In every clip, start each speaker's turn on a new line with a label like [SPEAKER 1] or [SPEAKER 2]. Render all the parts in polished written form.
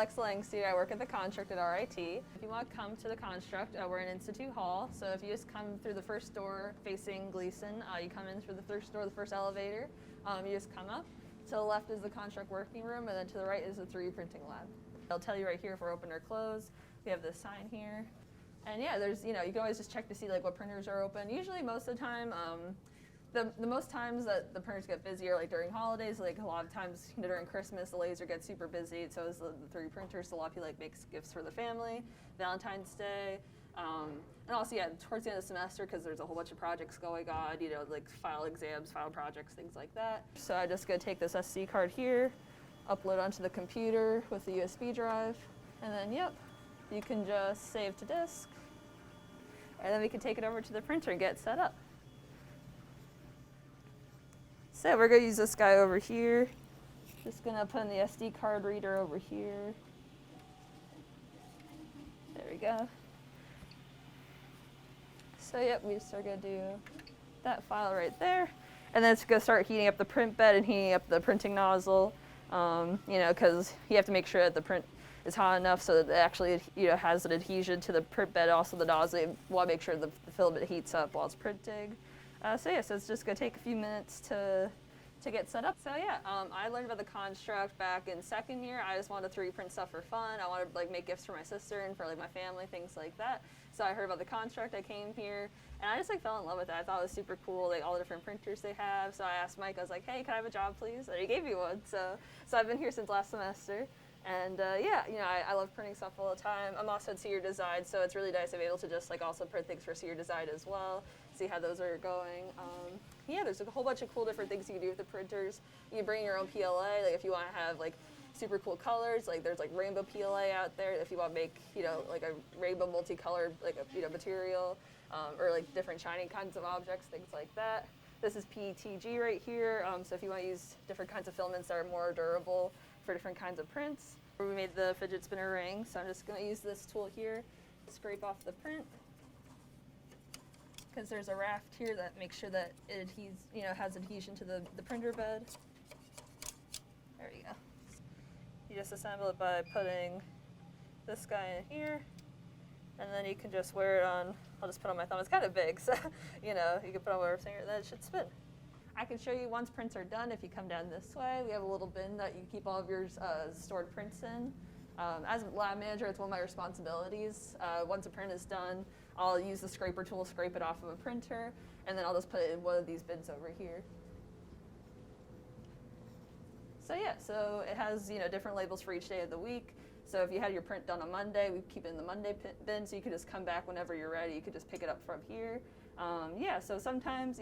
[SPEAKER 1] Alex Langstein. I work at the Construct at RIT. If you want to come to the Construct, we're in Institute Hall. So if you just come through the first door facing Gleason, you come in through the first door, the first elevator. You just come up. To the left is the Construct working room, and then to the right is the 3D printing lab. They'll tell you right here if we're open or closed. We have this sign here. And yeah, there's, you can always just check to see like what printers are open. Usually most of the time, the most times that the printers get busy are like during holidays. Like a lot of times during Christmas, the laser gets super busy. So is the 3D printers. So a lot of people like makes gifts for the family, Valentine's Day. And also, yeah, towards the end of the semester, because there's a whole bunch of projects going on, like file exams, file projects, things like that. So I'm just going to take this SD card here, upload onto the computer with the USB drive, and then, yep, you can just save to disk, and then we can take it over to the printer and get set up. So we're going to use this guy over here. Just going to put in the SD card reader over here. There we go. So yep, we just are going to do that file right there. And then it's going to start heating up the print bed and heating up the printing nozzle, because you have to make sure that the print is hot enough so that it actually has an adhesion to the print bed, also the nozzle. You want to make sure the filament heats up while it's printing. So it's just going to take a few minutes to get set up. So yeah, I learned about the Construct back in second year. I just wanted to 3D print stuff for fun. I wanted to like make gifts for my sister and for like my family, things like that. So I heard about the Construct, I came here, and I just like fell in love with it. I thought it was super cool, like all the different printers they have. So I asked Mike, I was like, hey, can I have a job please? And he gave me one. So I've been here since last semester. And yeah, I love printing stuff all the time. I'm also at Senior Design, so it's really nice to be able to just like also print things for Senior Design as well, see how those are going. Yeah, there's a whole bunch of cool different things you can do with the printers. You can bring your own PLA, like if you want to have like super cool colors, like there's like rainbow PLA out there if you want to make, like a rainbow multicolored like a material, or like different shiny kinds of objects, things like that. This is PETG right here, so if you want to use different kinds of filaments that are more durable for different kinds of prints. We made the fidget spinner ring, so I'm just going to use this tool here to scrape off the print, because there's a raft here that makes sure that it has adhesion to the printer bed. There you go. You just assemble it by putting this guy in here, and then you can just wear it on. I'll just put it on my thumb. It's kind of big, so you can put it on whatever finger, then it should spin. I can show you once prints are done. If you come down this way, we have a little bin that you keep all of your stored prints in. As a lab manager, it's one of my responsibilities. Once a print is done, I'll use the scraper tool to scrape it off of a printer, and then I'll just put it in one of these bins over here. So yeah, so it has different labels for each day of the week. So if you had your print done on Monday, we keep it in the Monday bin, so you could just come back whenever you're ready. You could just pick it up from here. Yeah, so sometimes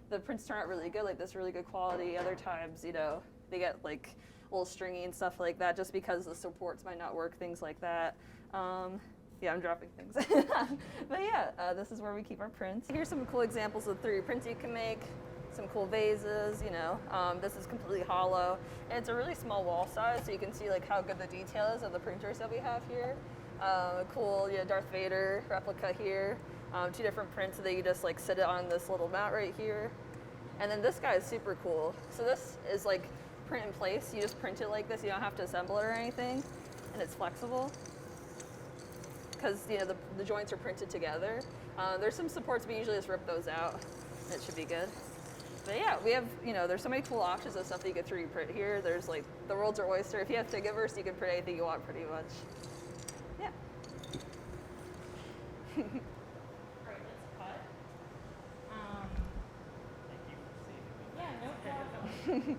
[SPEAKER 1] the prints turn out really good, like this really good quality. Other times, they get like a little stringy and stuff like that, just because the supports might not work, things like that. Yeah, I'm dropping things. But yeah, this is where we keep our prints. Here's some cool examples of 3D prints you can make. Some cool vases, this is completely hollow. And it's a really small wall size, so you can see like how good the detail is of the printers that we have here. Cool, Darth Vader replica here. 2 different prints that you just like sit it on this little mat right here. And then this guy is super cool. So this is like print in place. You just print it like this. You don't have to assemble it or anything. And it's flexible because the joints are printed together. There's some supports, but we usually just rip those out. It should be good. But yeah, we have, there's so many cool options of stuff that you can 3D print here. There's like the world's our oyster. If you have Thingiverse, you can print anything you want pretty much. Yeah.
[SPEAKER 2] All right, let's cut. Thank you for saving me. Yeah, no problem.